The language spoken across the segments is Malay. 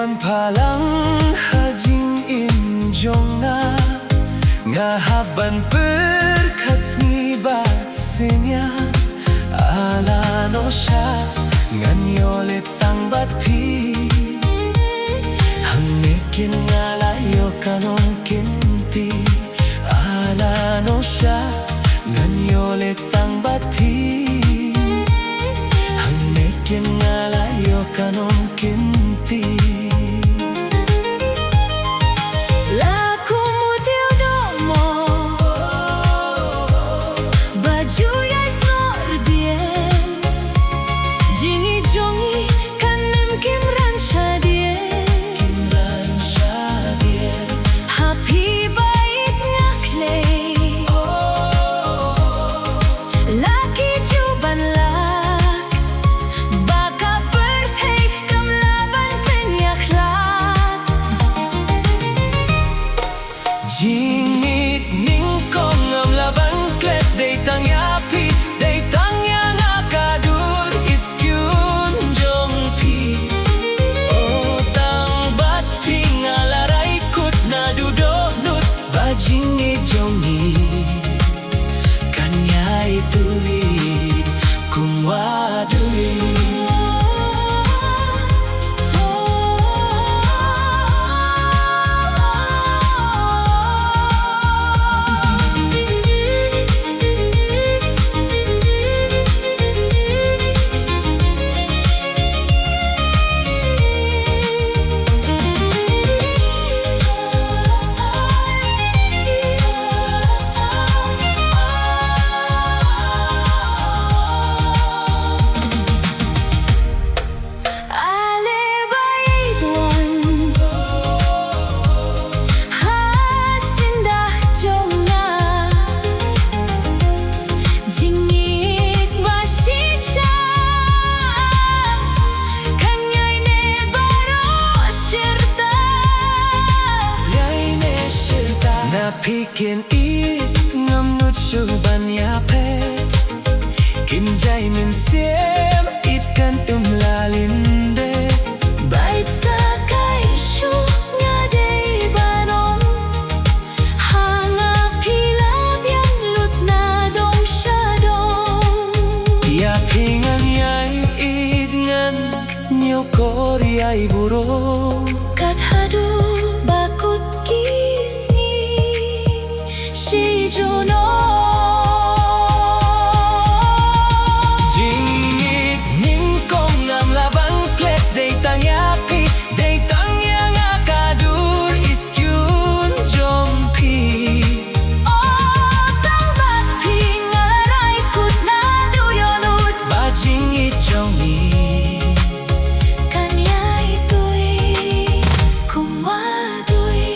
Ngayon pa lang hajing injong nga haban perkats ngibat sinya alano siya nganyolit ang batpi hangnikin nga layo kanong kinti alano siya nganyolit ang batpi hangnikin nga layo kanong kinti. Jingit ningkong ang labang klet day tang yapi day tang yang akadur iskyun jong pi o tang bat pingalaray kut na dudonut bajingit jong ni kanya ituit kumwadui. Pikin it ngam nut syuban yapet kinjay min siem it kan lalinde bait sakay syu ngadei banom hanga pilab yang lut na dong syadong ya pingan yai it ngan nyo koryai burong kat hadu bakut Jingit ningkong ang labang klet day tang yapi day tang yang akadur iskyun jong pi o tang bat pingalaray kut na duyonut bajingit jong ni kanya itu'y kumwadui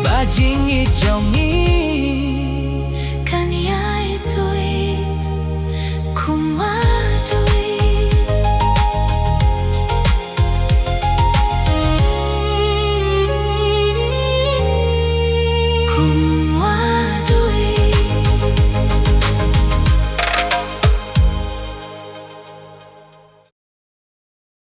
bajingit jong ni